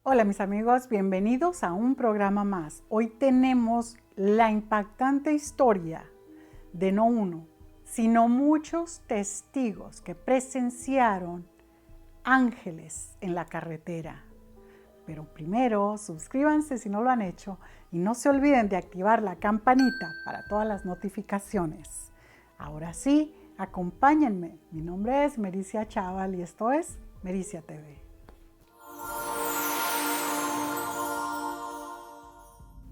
Hola mis amigos, bienvenidos a un programa más. Hoy tenemos la impactante historia de no uno, sino muchos testigos que presenciaron ángeles en la carretera. Pero primero, suscríbanse si no lo han hecho y no se olviden de activar la campanita para todas las notificaciones. Ahora sí, acompáñenme. Mi nombre es Mericia Chaval y esto es Mericia TV.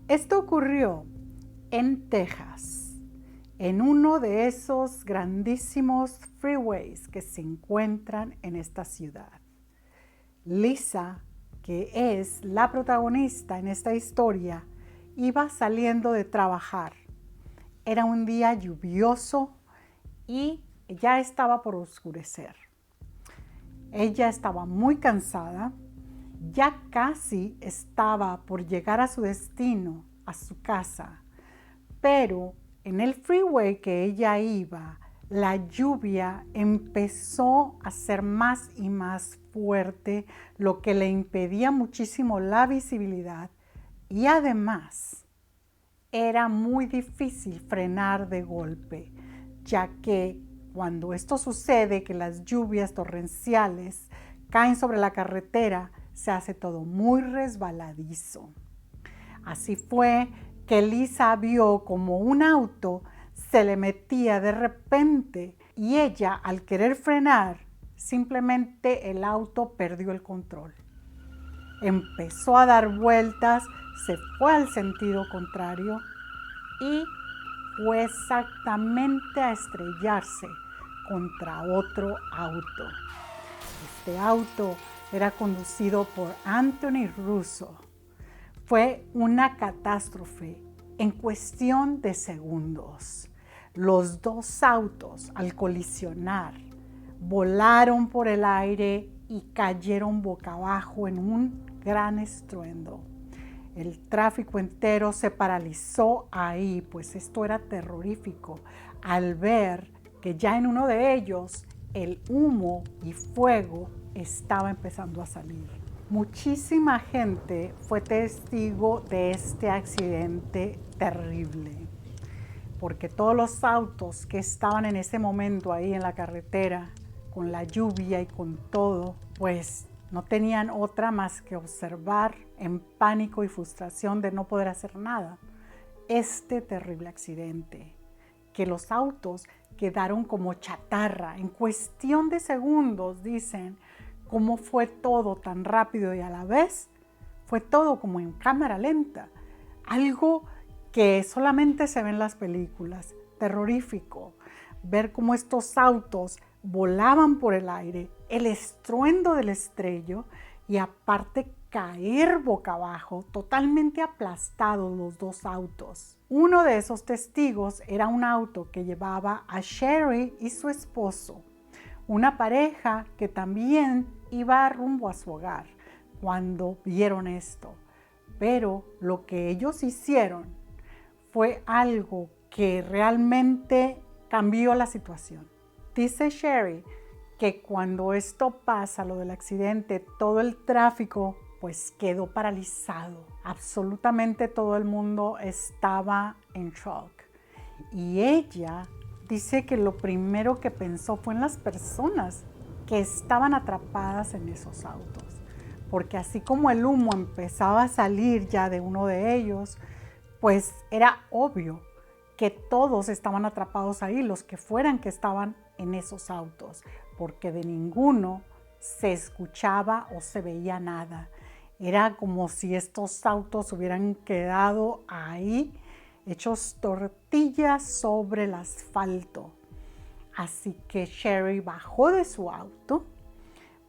Esto ocurrió en Texas, en uno de esos grandísimos freeways que se encuentran en esta ciudad. Lisa, que es la protagonista en esta historia, iba saliendo de trabajar. Era un día lluvioso y ya estaba por oscurecer. Ella estaba muy cansada. Ya casi estaba por llegar a su destino, a su casa, pero en el freeway que ella iba, la lluvia empezó a ser más y más fuerte, lo que le impedía muchísimo la visibilidad y además era muy difícil frenar de golpe, ya que cuando esto sucede, que las lluvias torrenciales caen sobre la carretera, se hace todo muy resbaladizo. Así fue que Lisa vio como un auto se le metía de repente y ella, al querer frenar, simplemente el auto perdió el control. Empezó a dar vueltas, se fue al sentido contrario y fue exactamente a estrellarse contra otro auto. Este auto era conducido por Anthony Russo. Fue una catástrofe en cuestión de segundos. Los dos autos, al colisionar, volaron por el aire y cayeron boca abajo en un gran estruendo. El tráfico entero se paralizó ahí, pues esto era terrorífico, al ver que ya en uno de ellos el humo y fuego estaba empezando a salir. Muchísima gente fue testigo de este accidente terrible, porque todos los autos que estaban en ese momento ahí en la carretera, con la lluvia y con todo, pues no tenían otra más que observar en pánico y frustración de no poder hacer nada este terrible accidente, que los autos quedaron como chatarra en cuestión de segundos. Dicen cómo fue todo tan rápido y a la vez fue todo como en cámara lenta, algo que solamente se ve en las películas. Terrorífico ver cómo estos autos volaban por el aire, el estruendo del estrello y aparte caer boca abajo, totalmente aplastados los dos autos. Uno de esos testigos era un auto que llevaba a Sherry y su esposo, una pareja que también iba rumbo a su hogar cuando vieron esto. Pero lo que ellos hicieron fue algo que realmente cambió la situación. Dice Sherry que cuando esto pasa, lo del accidente, todo el tráfico pues quedó paralizado. Absolutamente todo el mundo estaba en shock. Y ella dice que lo primero que pensó fue en las personas que estaban atrapadas en esos autos. Porque así como el humo empezaba a salir ya de uno de ellos, pues era obvio que todos estaban atrapados ahí, los que fueran que estaban en esos autos, porque de ninguno se escuchaba o se veía nada. Era como si estos autos hubieran quedado ahí, hechos tortillas sobre el asfalto. Así que Sherry bajó de su auto,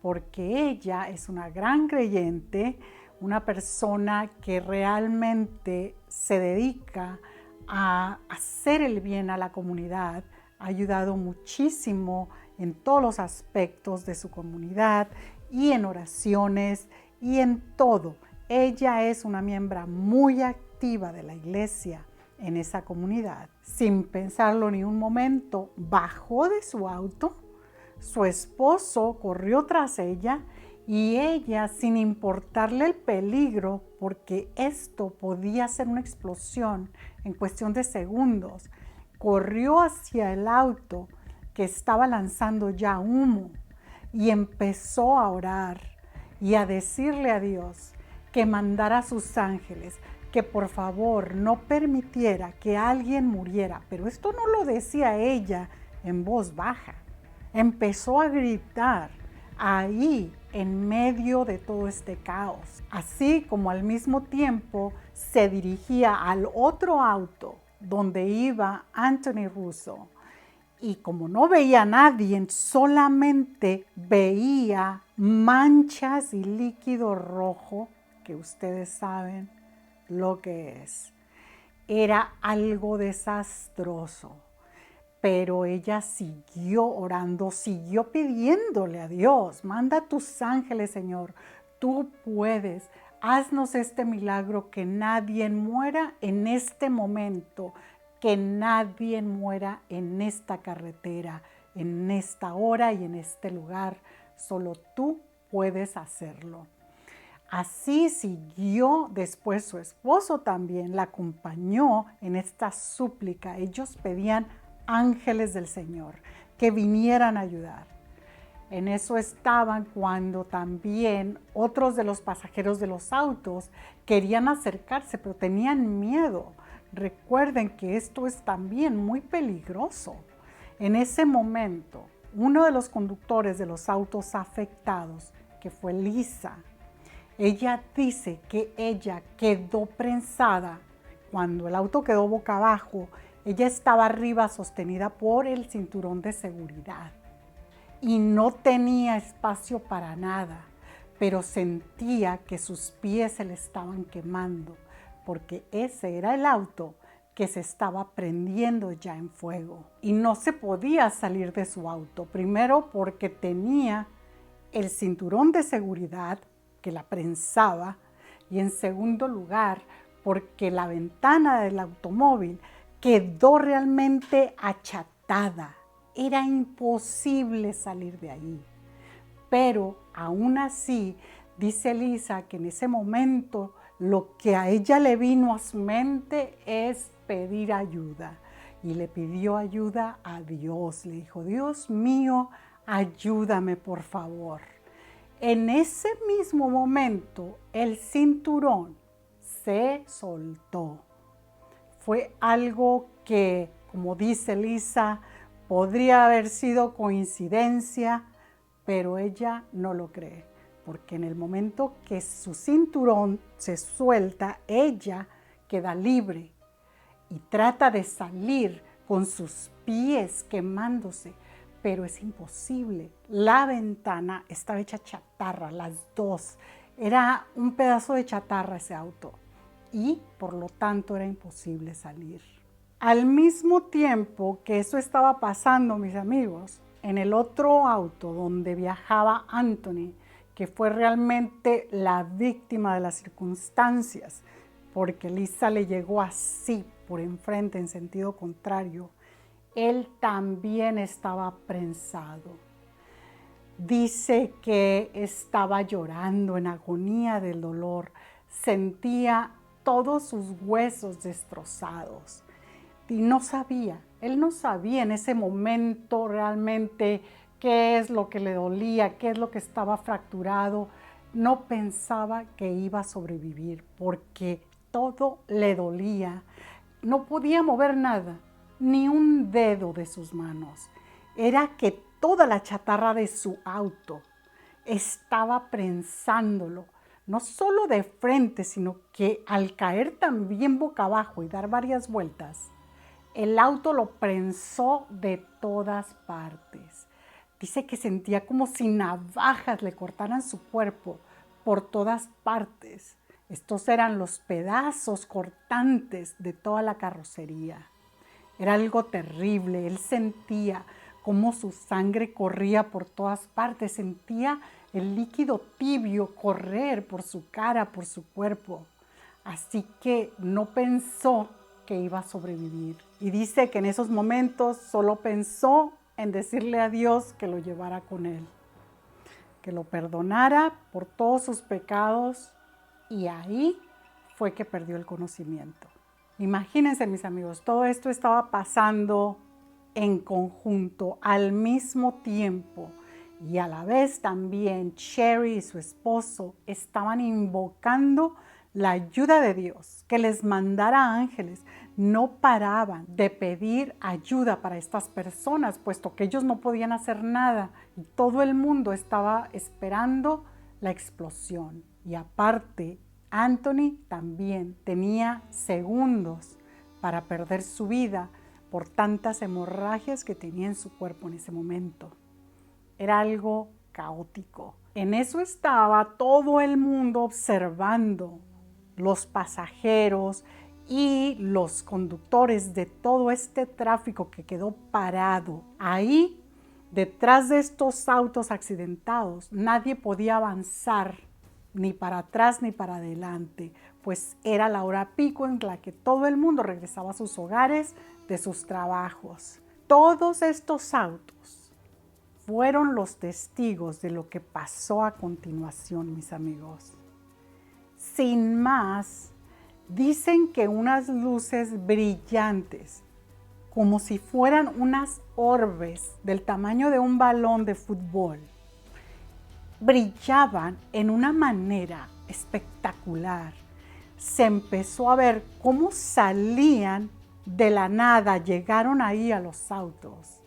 porque ella es una gran creyente, una persona que realmente se dedica a hacer el bien a la comunidad, ha ayudado muchísimo en todos los aspectos de su comunidad y en oraciones y en todo. Ella es una miembro muy activa de la iglesia en esa comunidad. Sin pensarlo ni un momento, bajó de su auto, su esposo corrió tras ella Y ella, sin importarle el peligro, porque esto podía ser una explosión en cuestión de segundos, corrió hacia el auto que estaba lanzando ya humo y empezó a orar y a decirle a Dios que mandara a sus ángeles, que por favor no permitiera que alguien muriera. Pero esto no lo decía ella en voz baja. Empezó a gritar ahí en medio de todo este caos, así como al mismo tiempo se dirigía al otro auto donde iba Anthony Russo. Y como no veía a nadie, solamente veía manchas y líquido rojo, que ustedes saben lo que es. Era algo desastroso. Pero ella siguió orando, siguió pidiéndole a Dios, manda a tus ángeles, Señor, tú puedes, haznos este milagro, que nadie muera en este momento, que nadie muera en esta carretera, en esta hora y en este lugar, solo tú puedes hacerlo. Así siguió. Después su esposo también la acompañó en esta súplica. Ellos pedían ángeles del Señor que vinieran a ayudar. En eso estaban cuando también otros de los pasajeros de los autos querían acercarse, pero tenían miedo. Recuerden que esto es también muy peligroso. En ese momento, uno de los conductores de los autos afectados, que fue Lisa, ella dice que ella quedó prensada cuando el auto quedó boca abajo. Ella estaba arriba sostenida por el cinturón de seguridad y no tenía espacio para nada, pero sentía que sus pies se le estaban quemando porque ese era el auto que se estaba prendiendo ya en fuego y no se podía salir de su auto. Primero porque tenía el cinturón de seguridad que la prensaba y en segundo lugar porque la ventana del automóvil quedó realmente achatada. Era imposible salir de ahí. Pero aún así, dice Lisa que en ese momento lo que a ella le vino a su mente es pedir ayuda. Y le pidió ayuda a Dios. Le dijo, Dios mío, ayúdame por favor. En ese mismo momento, el cinturón se soltó. Fue algo que, como dice Lisa, podría haber sido coincidencia, pero ella no lo cree, porque en el momento que su cinturón se suelta, ella queda libre y trata de salir con sus pies quemándose, pero es imposible. La ventana estaba hecha chatarra, las dos. Era un pedazo de chatarra ese auto y por lo tanto era imposible salir. Al mismo tiempo que eso estaba pasando, mis amigos, en el otro auto donde viajaba Anthony, que fue realmente la víctima de las circunstancias, porque Lisa le llegó así por enfrente en sentido contrario, él también estaba prensado. Dice que estaba llorando en agonía del dolor, sentía todos sus huesos destrozados y no sabía, él no sabía en ese momento realmente qué es lo que le dolía, qué es lo que estaba fracturado. No pensaba que iba a sobrevivir porque todo le dolía. No podía mover nada, ni un dedo de sus manos. Era que toda la chatarra de su auto estaba prensándolo, no solo de frente, sino que al caer también boca abajo y dar varias vueltas, el auto lo prensó de todas partes. Dice que sentía como si navajas le cortaran su cuerpo por todas partes. Estos eran los pedazos cortantes de toda la carrocería. Era algo terrible. Él sentía cómo su sangre corría por todas partes. Sentía el líquido tibio correr por su cara, por su cuerpo. Así que no pensó que iba a sobrevivir. Y dice que en esos momentos solo pensó en decirle a Dios que lo llevara con él. que lo perdonara por todos sus pecados, y ahí fue que perdió el conocimiento. Imagínense, mis amigos, todo esto estaba pasando en conjunto al mismo tiempo, y a la vez también Sherry y su esposo estaban invocando la ayuda de Dios, que les mandara ángeles. No paraban de pedir ayuda para estas personas, puesto que ellos no podían hacer nada y todo el mundo estaba esperando la explosión. Y aparte, Anthony también tenía segundos para perder su vida por tantas hemorragias que tenía en su cuerpo en ese momento. Era algo caótico. En eso estaba todo el mundo observando, los pasajeros y los conductores de todo este tráfico que quedó parado. Ahí, detrás de estos autos accidentados, nadie podía avanzar ni para atrás ni para adelante, pues era la hora pico en la que todo el mundo regresaba a sus hogares de sus trabajos. Todos estos autos fueron los testigos de lo que pasó a continuación, mis amigos. Sin más, dicen que unas luces brillantes, como si fueran unas orbes del tamaño de un balón de fútbol, brillaban en una manera espectacular. Se empezó a ver cómo salían de la nada, llegaron ahí a los autos,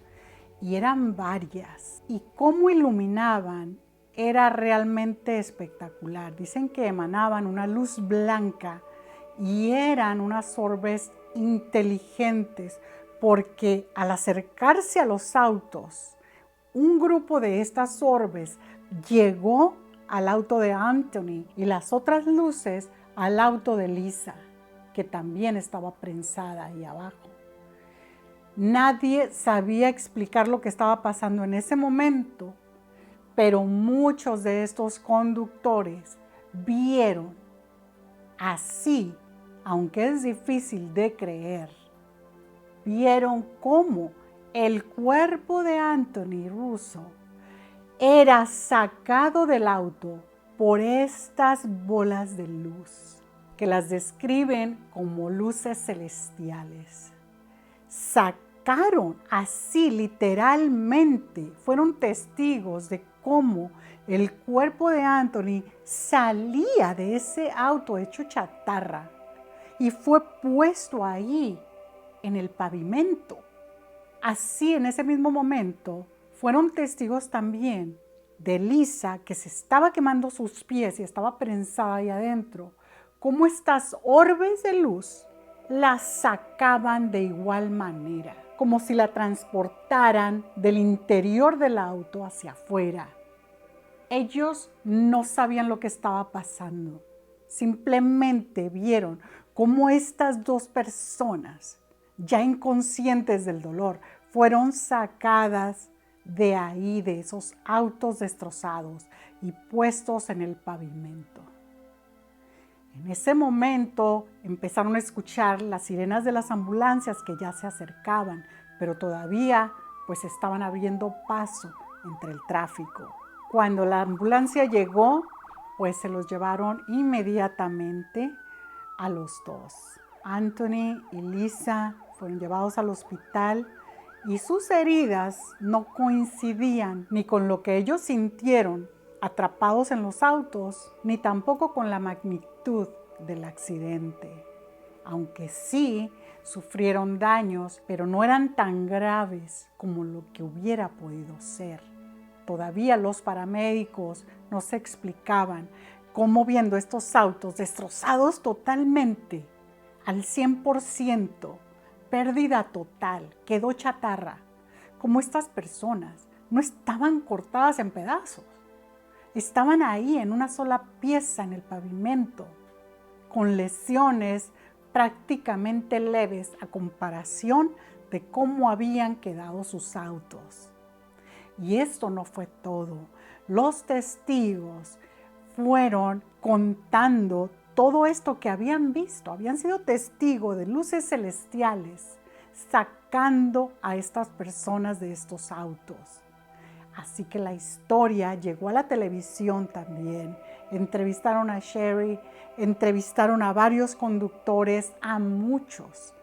y eran varias, y cómo iluminaban era realmente espectacular. Dicen que emanaban una luz blanca y eran unas orbes inteligentes, porque al acercarse a los autos, un grupo de estas orbes llegó al auto de Anthony y las otras luces al auto de Lisa, que también estaba prensada ahí abajo. Nadie sabía explicar lo que estaba pasando en ese momento, pero muchos de estos conductores vieron así, aunque es difícil de creer, vieron cómo el cuerpo de Anthony Russo era sacado del auto por estas bolas de luz, que las describen como luces celestiales. Sacaron así literalmente, fueron testigos de cómo el cuerpo de Anthony salía de ese auto hecho chatarra y fue puesto ahí en el pavimento. Así, en ese mismo momento, fueron testigos también de Lisa, que se estaba quemando sus pies y estaba prensada ahí adentro, cómo estas orbes de luz la sacaban de igual manera, como si la transportaran del interior del auto hacia afuera. Ellos no sabían lo que estaba pasando, simplemente vieron cómo estas dos personas, ya inconscientes del dolor, fueron sacadas de ahí, de esos autos destrozados y puestos en el pavimento. En ese momento empezaron a escuchar las sirenas de las ambulancias que ya se acercaban, pero todavía pues estaban abriendo paso entre el tráfico. Cuando la ambulancia llegó, pues se los llevaron inmediatamente a los dos. Anthony y Lisa fueron llevados al hospital y sus heridas no coincidían ni con lo que ellos sintieron atrapados en los autos, ni tampoco con la magnitud del accidente. Aunque sí sufrieron daños, pero no eran tan graves como lo que hubiera podido ser. Todavía los paramédicos no se explicaban cómo, viendo estos autos destrozados totalmente, al 100%, pérdida total, quedó chatarra, como estas personas no estaban cortadas en pedazos. Estaban ahí en una sola pieza en el pavimento, con lesiones prácticamente leves a comparación de cómo habían quedado sus autos. Y esto no fue todo. Los testigos fueron contando todo esto que habían visto. Habían sido testigos de luces celestiales sacando a estas personas de estos autos. Así que la historia llegó a la televisión también. Entrevistaron a Sherry, entrevistaron a varios conductores, a muchos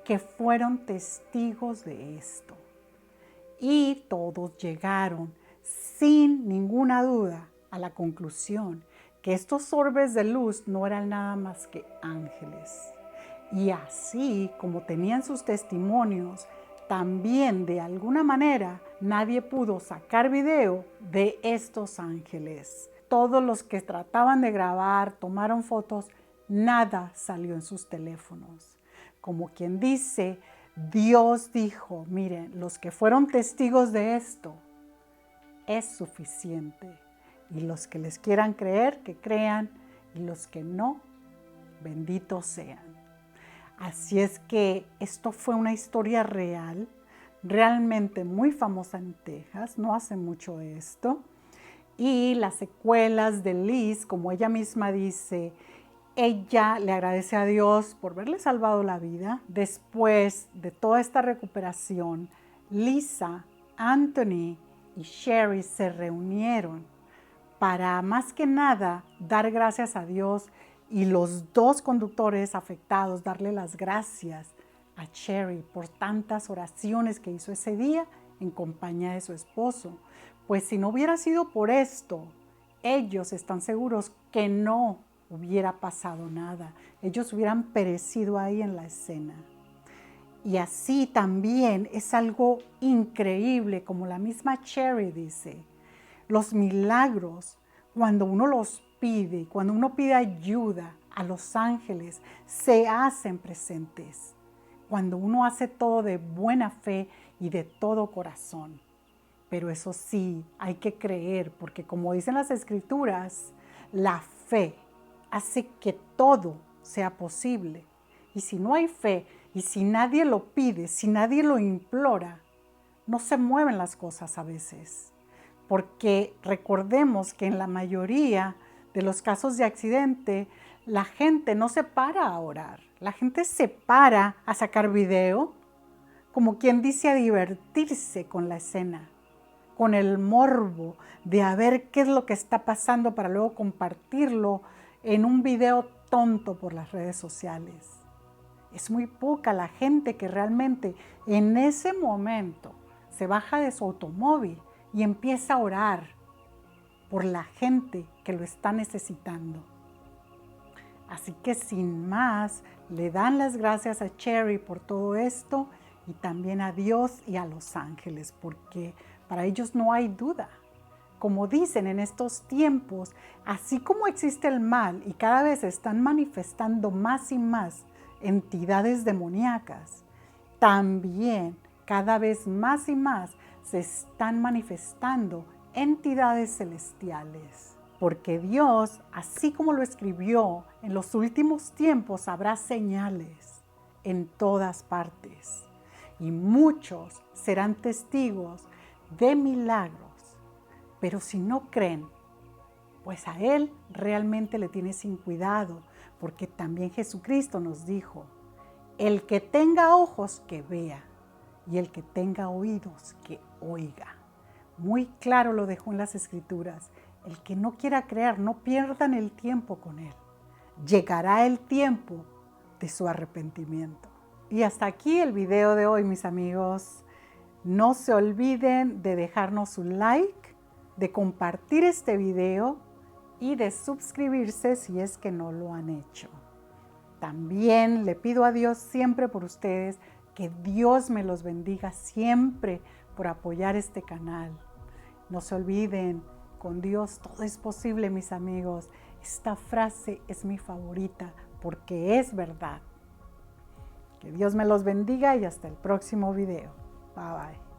que fueron testigos de esto. Y todos llegaron sin ninguna duda a la conclusión que estos orbes de luz no eran nada más que ángeles. Y así como tenían sus testimonios, también de alguna manera nadie pudo sacar video de estos ángeles. Todos los que trataban de grabar, tomaron fotos, nada salió en sus teléfonos. Como quien dice, Dios dijo, miren, los que fueron testigos de esto es suficiente. Y los que les quieran creer, que crean, y los que no, benditos sean. Así es que esto fue una historia real, realmente muy famosa en Texas, no hace mucho de esto. Y las secuelas de Liz, como ella misma dice, ella le agradece a Dios por haberle salvado la vida. Después de toda esta recuperación, Lisa, Anthony y Sherry se reunieron para más que nada dar gracias a Dios y los dos conductores afectados darle las gracias a Sherry por tantas oraciones que hizo ese día en compañía de su esposo. Pues si no hubiera sido por esto, ellos están seguros que no hubiera pasado nada. Ellos hubieran perecido ahí en la escena. Y así también es algo increíble, como la misma Sherry dice, los milagros, cuando uno los pide, cuando uno pide ayuda a los ángeles, se hacen presentes. Cuando uno hace todo de buena fe y de todo corazón. Pero eso sí, hay que creer, porque como dicen las Escrituras, la fe hace que todo sea posible. Y si no hay fe, y si nadie lo pide, si nadie lo implora, no se mueven las cosas a veces. Porque recordemos que en la mayoría de los casos de accidente, la gente no se para a orar. La gente se para a sacar video, como quien dice, a divertirse con la escena, con el morbo de a ver qué es lo que está pasando para luego compartirlo en un video tonto por las redes sociales. Es muy poca la gente que realmente en ese momento se baja de su automóvil y empieza a orar por la gente que lo está necesitando. Así que sin más, le dan las gracias a Sherry por todo esto y también a Dios y a los ángeles, porque para ellos no hay duda. Como dicen en estos tiempos, así como existe el mal y cada vez se están manifestando más y más entidades demoníacas, también cada vez más y más se están manifestando entidades celestiales. Porque Dios, así como lo escribió, en los últimos tiempos habrá señales en todas partes. Y muchos serán testigos de milagros. Pero si no creen, pues a Él realmente le tiene sin cuidado. Porque también Jesucristo nos dijo, el que tenga ojos que vea y el que tenga oídos que oiga. Muy claro lo dejó en las Escrituras. El que no quiera creer, no pierdan el tiempo con Él. Llegará el tiempo de su arrepentimiento. Y hasta aquí el video de hoy, mis amigos. No se olviden de dejarnos un like, de compartir este video y de suscribirse si es que no lo han hecho. También le pido a Dios siempre por ustedes, que Dios me los bendiga siempre por apoyar este canal. No se olviden, con Dios todo es posible, mis amigos. Esta frase es mi favorita porque es verdad. Que Dios me los bendiga y hasta el próximo video. Bye bye.